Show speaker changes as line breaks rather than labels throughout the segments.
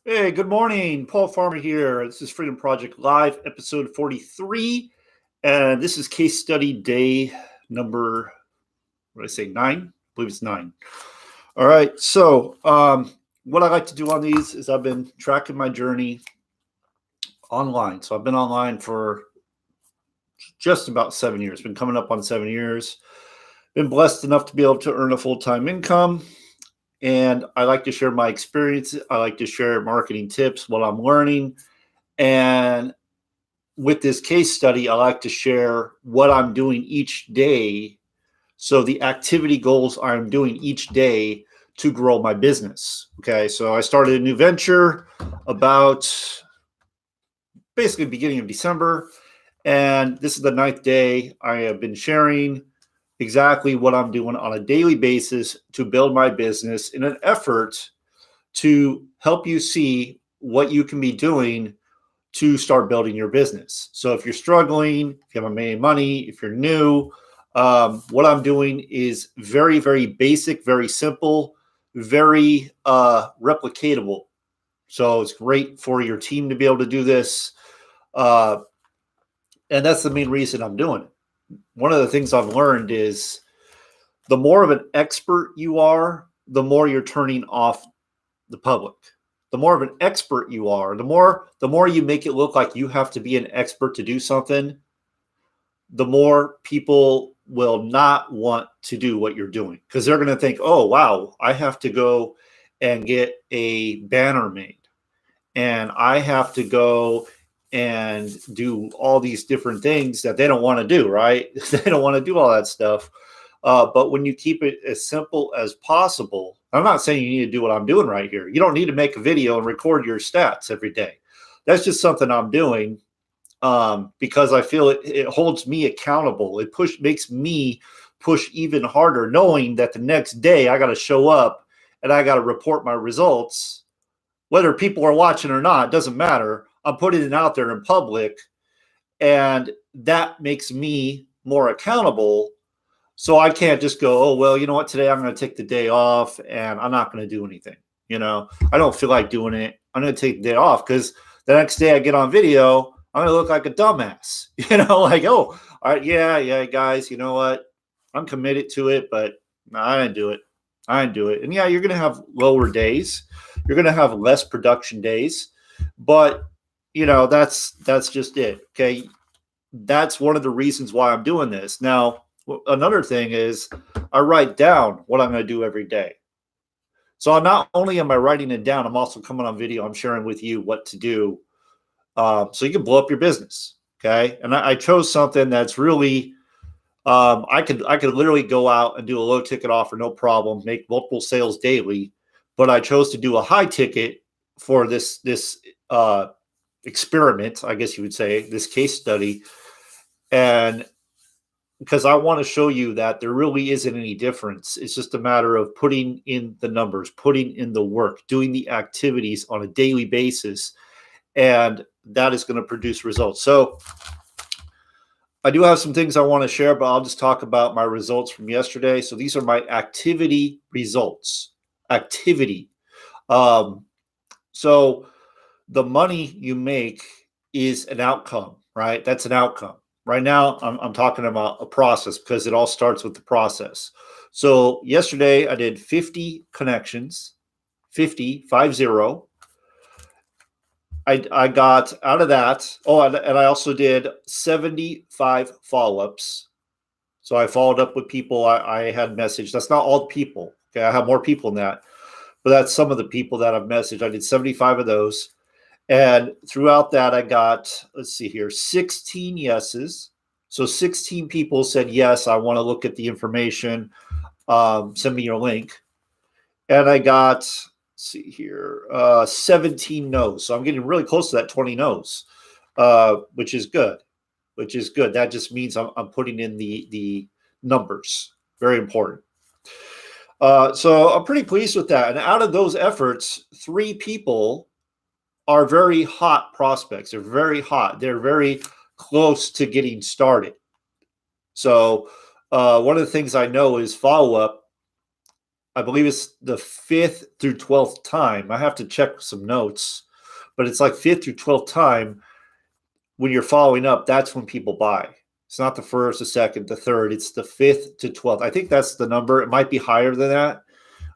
Hey, good morning. Paul Farmer here. This is Freedom Project Live, episode 43. And this is case study day number, what did I say, 9? I believe it's 9. All right. So, what I like to do on these is I've been tracking my journey online. So, I've been online for just about 7 years, been coming up on 7 years. Been blessed enough to be able to earn a full time income. And I like to share my experience. I like to share marketing tips, what I'm learning. And with this case study, I like to share what I'm doing each day. So the activity goals I'm doing each day to grow my business. Okay. So I started a new venture about basically beginning of December. And this is the 9th day. I have been sharing exactly what I'm doing on a daily basis to build my business in an effort to help you see what you can be doing to start building your business. So if you're struggling, if you haven't made any money, if you're new, what I'm doing is very, very basic, very simple, very replicatable. So it's great for your team to be able to do this. Uh, and that's the main reason I'm doing it. One of the things I've learned is the more of an expert you are, the more you're turning off the public. The more of an expert you are, the more you make it look like you have to be an expert to do something, the more people will not want to do what you're doing because they're going to think, "Oh, wow, I have to go and get a banner made and I have to go and do all these different things that they don't want to do, right? They don't want to do all that stuff. But when you keep it as simple as possible, I'm not saying you need to do what I'm doing right here. You don't need to make a video and record your stats every day. That's just something I'm doing because I feel it holds me accountable. It makes me push even harder, knowing that the next day I got to show up and I got to report my results. Whether people are watching or not, doesn't matter. I'm putting it out there in public, and that makes me more accountable. So I can't just go, oh, well, you know what? Today I'm going to take the day off and I'm not going to do anything. I don't feel like doing it. I'm going to take the day off because the next day I get on video, I'm going to look like a dumbass, like, oh, all right, yeah, guys, you know what? I'm committed to it, but no, I didn't do it. I didn't do it. And yeah, you're going to have lower days. You're going to have less production days, but that's just it. Okay. That's one of the reasons why I'm doing this. Now, another thing is I write down what I'm going to do every day. So not only am I writing it down, I'm also coming on video. I'm sharing with you what to do so you can blow up your business. Okay. And I chose something that's really, I could literally go out and do a low ticket offer, no problem, make multiple sales daily. But I chose to do a high ticket for this experiment, I guess you would say, this case study. And because I want to show you that there really isn't any difference. It's just a matter of putting in the numbers, putting in the work, doing the activities on a daily basis, and that is going to produce results. So I do have some things I want to share, but I'll just talk about my results from yesterday. So these are my activity results. Activity. So the money you make is an outcome, right? That's an outcome. Right now, I'm talking about a process because it all starts with the process. So yesterday, I did 50 connections, 50. I got out of that. Oh, and I also did 75 follow-ups. So I followed up with people I had messaged. That's not all the people. Okay, I have more people than that, but that's some of the people that I've messaged. I did 75 of those. And throughout that, I got, let's see here, 16 yeses. So 16 people said, yes, I want to look at the information. Send me your link. And I got, let's see here, 17 no's. So I'm getting really close to that 20 no's, which is good, That just means I'm putting in the numbers. Very important. So I'm pretty pleased with that. And out of those efforts, 3 people are very hot prospects. They're very hot. They're very close to getting started. So one of the things I know is follow-up I believe it's the 5th through 12th time. I have to check some notes, but it's like 5th through 12th time when you're following up, that's when people buy. It's not the first, the second, the third. It's the 5th to 12th. I think that's the number. It might be higher than that,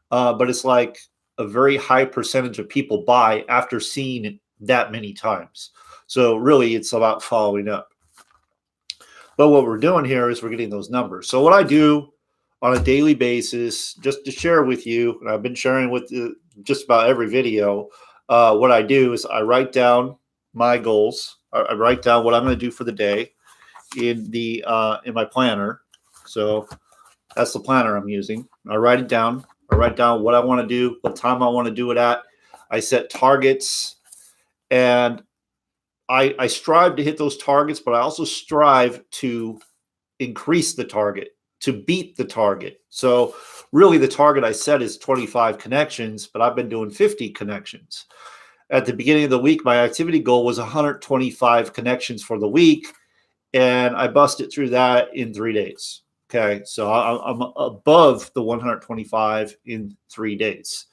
but it's like a very high percentage of people buy after seeing it that many times. So really, it's about following up. But what we're doing here is we're getting those numbers. So what I do on a daily basis, just to share with you, and I've been sharing with just about every video, what I do is I write down my goals. I write down what I'm going to do for the day in my planner. So that's the planner I'm using. I write it down. I write down what I want to do, what time I want to do it at. I set targets, and I strive to hit those targets, but I also strive to increase the target, to beat the target. So really the target I set is 25 connections, but I've been doing 50 connections. At the beginning of the week, my activity goal was 125 connections for the week, and I busted through that in 3 days. Okay, so I'm above the 125 in 3 days.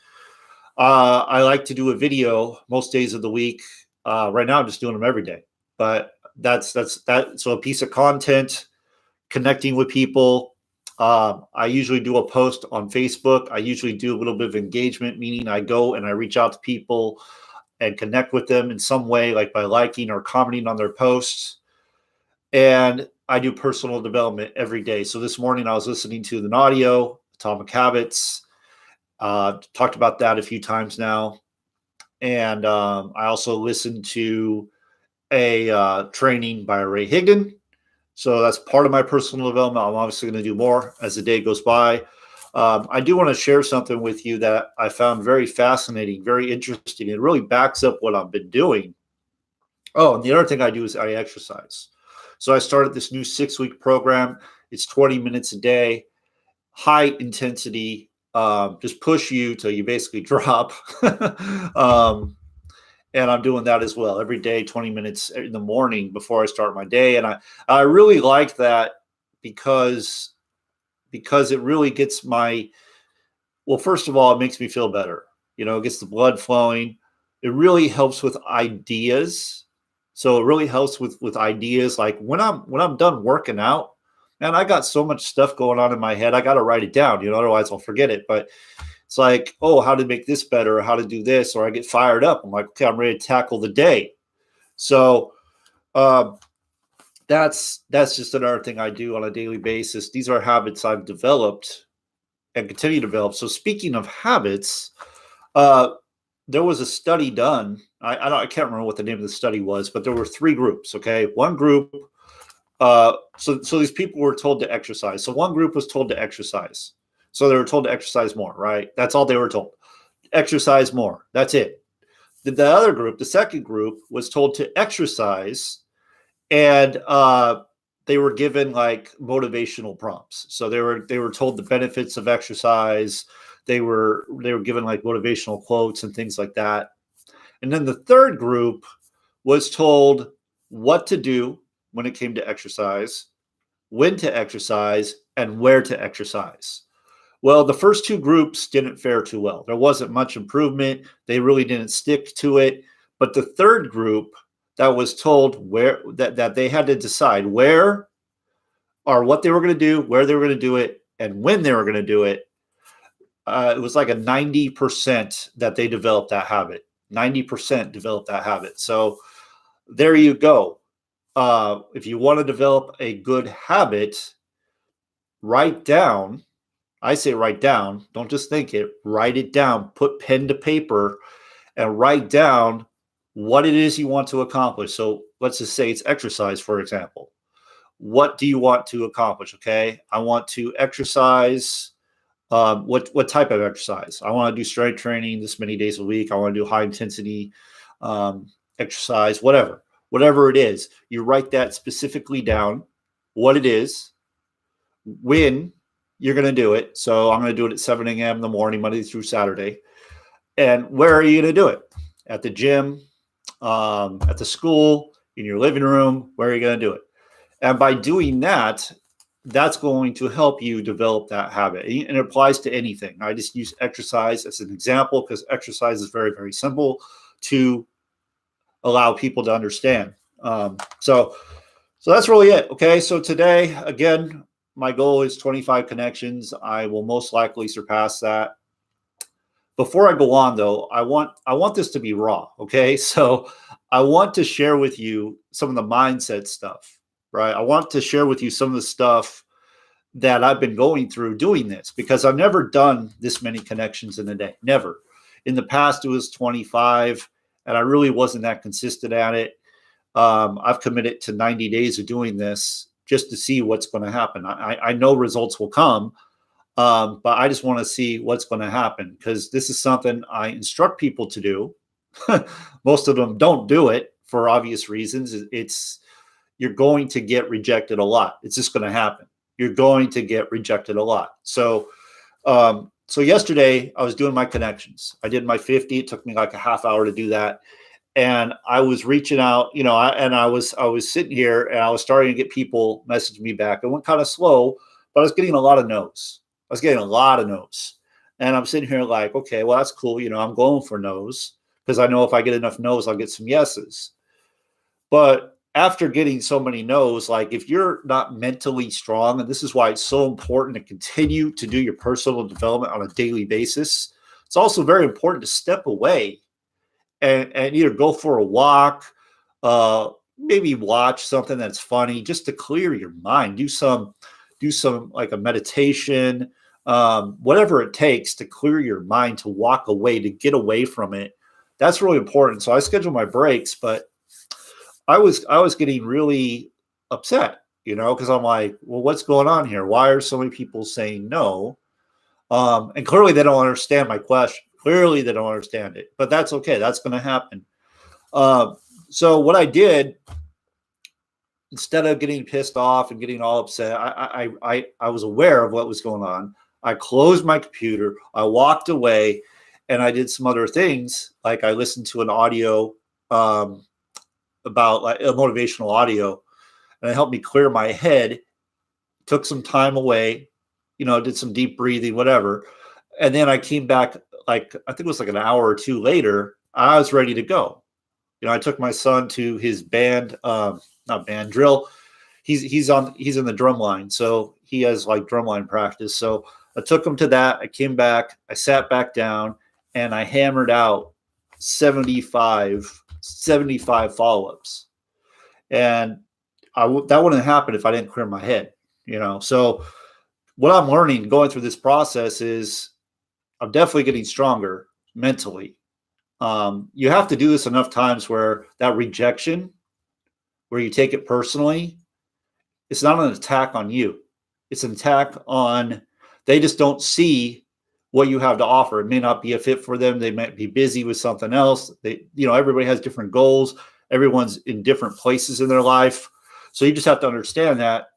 I like to do a video most days of the week. Right now, I'm just doing them every day, but that's that. So a piece of content, connecting with people. I usually do a post on Facebook. I usually do a little bit of engagement, meaning I go and I reach out to people and connect with them in some way, like by liking or commenting on their posts. And I do personal development every day. So this morning I was listening to an audio, Atomic Habits. Talked about that a few times now. And I also listened to a training by Ray Higdon. So that's part of my personal development. I'm obviously going to do more as the day goes by. I do want to share something with you that I found very fascinating, very interesting. It really backs up what I've been doing. Oh, and the other thing I do is I exercise. So I started this new 6-week program. It's 20 minutes a day, high intensity, just push you till you basically drop. And I'm doing that as well every day, 20 minutes in the morning before I start my day. And I really like that because it really gets well, first of all, it makes me feel better. It gets the blood flowing. It really helps with ideas. So it really helps with ideas. Like when I'm done working out, man, I got so much stuff going on in my head. I got to write it down, otherwise I'll forget it. But it's like, oh, how to make this better, or how to do this, or I get fired up. I'm like, okay, I'm ready to tackle the day. So that's just another thing I do on a daily basis. These are habits I've developed and continue to develop. So speaking of habits, there was a study done. I can't remember what the name of the study was, but there were 3 groups. Okay, one group. So these people were told to exercise. So one group was told to exercise. So they were told to exercise more, right? That's all they were told. Exercise more. That's it. The other group, the second group, was told to exercise, and they were given like motivational prompts. So they were told the benefits of exercise. They were given like motivational quotes and things like that. And then the third group was told what to do when it came to exercise, when to exercise, and where to exercise. Well, the first 2 groups didn't fare too well. There wasn't much improvement. They really didn't stick to it. But the third group that was told that they had to decide where or what they were going to do, where they were going to do it, and when they were going to do it, it was like a 90% that they developed that habit. 90% developed that habit. So there you go. If you want to develop a good habit, write down. I say write down. Don't just think it. Write it down. Put pen to paper and write down what it is you want to accomplish. So let's just say it's exercise, for example. What do you want to accomplish? Okay, I want to exercise. What type of exercise? I want to do strength training this many days a week. I want to do high intensity exercise, whatever it is. You write that specifically down, what it is, when you're going to do it. So I'm going to do it at 7 a.m. in the morning, Monday through Saturday. And where are you going to do it? At the gym, at the school, in your living room, where are you going to do it? And by doing that, that's going to help you develop that habit. And it applies to anything. I just use exercise as an example because exercise is very, very simple to allow people to understand. So that's really it. Okay. So today, again, my goal is 25 connections. I will most likely surpass that. Before I go on, though, I want this to be raw. Okay. So I want to share with you some of the mindset stuff, right? I want to share with you some of the stuff that I've been going through doing this, because I've never done this many connections in a day. Never. In the past, it was 25, and I really wasn't that consistent at it. I've committed to 90 days of doing this just to see what's going to happen. I know results will come, but I just want to see what's going to happen, because this is something I instruct people to do. Most of them don't do it for obvious reasons. You're going to get rejected a lot. It's just going to happen. You're going to get rejected a lot. So yesterday I was doing my connections. I did my 50. It took me like a half hour to do that. And I was reaching out, I was sitting here and I was starting to get people message me back. It went kind of slow, but I was getting a lot of no's. And I'm sitting here like, okay, well, that's cool. I'm going for no's because I know if I get enough no's, I'll get some yeses. But after getting so many no's, like if you're not mentally strong, and this is why it's so important to continue to do your personal development on a daily basis, it's also very important to step away and either go for a walk, maybe watch something that's funny just to clear your mind. Do some like a meditation, whatever it takes to clear your mind, to walk away, to get away from it. That's really important. So I schedule my breaks, but I was getting really upset, because I'm like, well, what's going on here? Why are so many people saying no? And clearly they don't understand my question. Clearly they don't understand it, but that's okay. That's going to happen. So what I did, instead of getting pissed off and getting all upset, I was aware of what was going on. I closed my computer. I walked away, and I did some other things. Like I listened to an audio about like a motivational audio, and it helped me clear my head. Took some time away, did some deep breathing, whatever. And then I came back, like, I think it was like an hour or two later, I was ready to go. I took my son to his band, not band, drill. He's in the drum line. So he has like drumline practice. So I took him to that. I came back, I sat back down, and I hammered out 75 follow-ups. And that wouldn't happen if I didn't clear my head, So what I'm learning going through this process is I'm definitely getting stronger mentally. You have to do this enough times where that rejection, where you take it personally, it's not an attack on you. It's an attack on, they just don't see what you have to offer. It may not be a fit for them. They might be busy with something else. Everybody has different goals. Everyone's in different places in their life. So you just have to understand that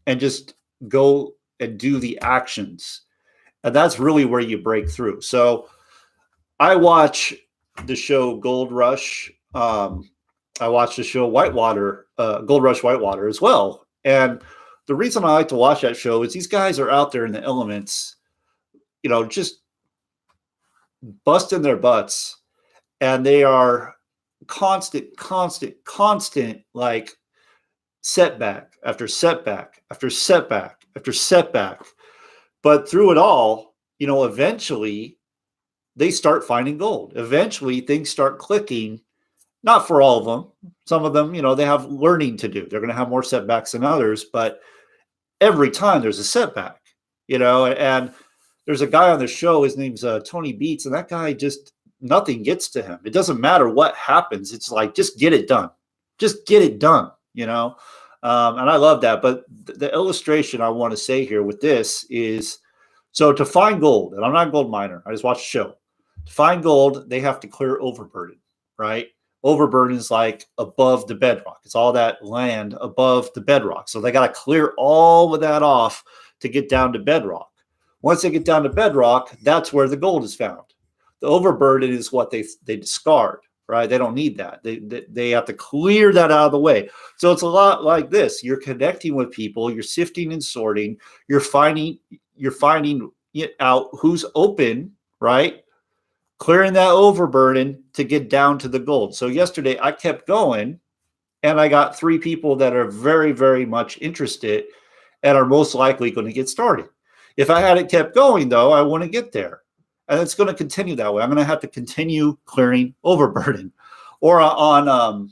and just go and do the actions. And that's really where you break through. So I watch the show Gold Rush. I watch the show Whitewater, Gold Rush Whitewater as well. And the reason I like to watch that show is these guys are out there in the elements, just busting their butts, and they are constant, like setback after setback after setback after setback. But through it all, eventually they start finding gold. Eventually things start clicking, not for all of them. Some of them, they have learning to do. They're going to have more setbacks than others, but every time there's a setback, and there's a guy on the show, his name's Tony Beats, and that guy just, nothing gets to him. It doesn't matter what happens. It's like, just get it done. Just get it done, And I love that. But the illustration I want to say here with this is, so to find gold, and I'm not a gold miner, I just watch the show. To find gold, they have to clear overburden, right? Overburden is like above the bedrock. It's all that land above the bedrock. So they got to clear all of that off to get down to bedrock. Once they get down to bedrock, that's where the gold is found. The overburden is what they discard. right? They don't need that. They have to clear that out of the way. So it's a lot like this. You're connecting with people, you're sifting and sorting, you're finding out who's open, right? Clearing that overburden to get down to the gold. So yesterday I kept going and I got 3 people that are very, very much interested and are most likely going to get started. If I hadn't kept going, though, I wouldn't get there. And it's going to continue that way. I'm going to have to continue clearing overburden. Or on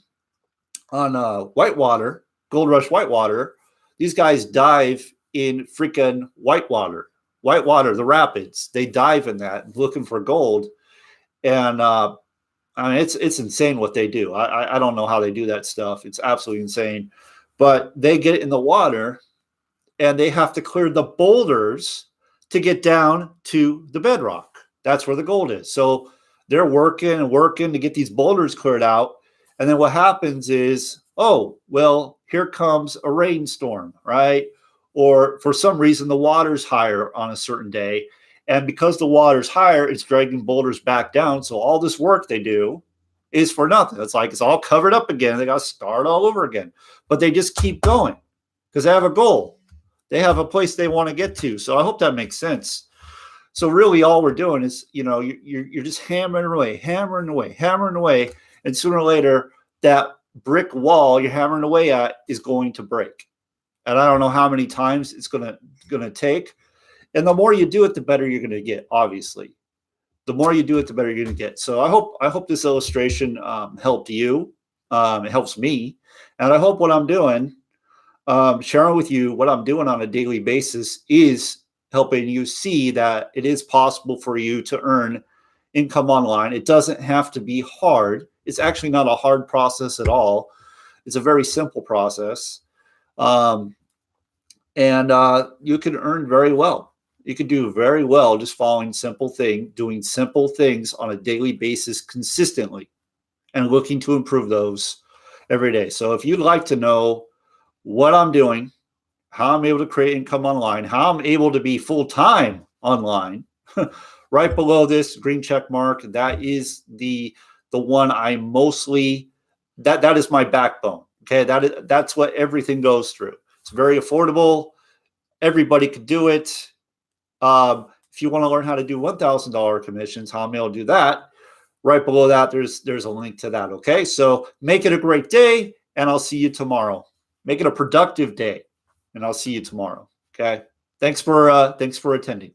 whitewater, Gold Rush whitewater, these guys dive in freaking whitewater, the rapids. They dive in that looking for gold. And I mean, it's insane what they do. I don't know how they do that stuff. It's absolutely insane. But they get in the water and they have to clear the boulders to get down to the bedrock. That's where the gold is. So they're working and working to get these boulders cleared out. And then what happens is, oh, well, here comes a rainstorm, right? Or for some reason, the water's higher on a certain day. And because the water's higher, it's dragging boulders back down. So all this work they do is for nothing. It's like it's all covered up again. They got to start all over again. But they just keep going because they have a goal. They have a place they want to get to. So I hope that makes sense. So really all we're doing is, you're just hammering away. And sooner or later, that brick wall you're hammering away at is going to break. And I don't know how many times it's going to take. And the more you do it, the better you're going to get, obviously. The more you do it, the better you're going to get. So I hope this illustration helped you. It helps me. And I hope what I'm doing, sharing with you what I'm doing on a daily basis is helping you see that it is possible for you to earn income online. It doesn't have to be hard. It's actually not a hard process at all. It's a very simple process. And you can earn very well. You can do very well just doing simple things on a daily basis consistently and looking to improve those every day. So if you'd like to know what I'm doing, how I'm able to create income online, how I'm able to be full-time online, right below this green check mark, that is the one I mostly, that is my backbone. Okay, that's what everything goes through. It's very affordable. Everybody could do it. If you want to learn how to do $1,000 commissions, how I'm able to do that, right below that, there's a link to that. Okay, so make it a great day, and I'll see you tomorrow. Make it a productive day, and I'll see you tomorrow. Okay, thanks for attending.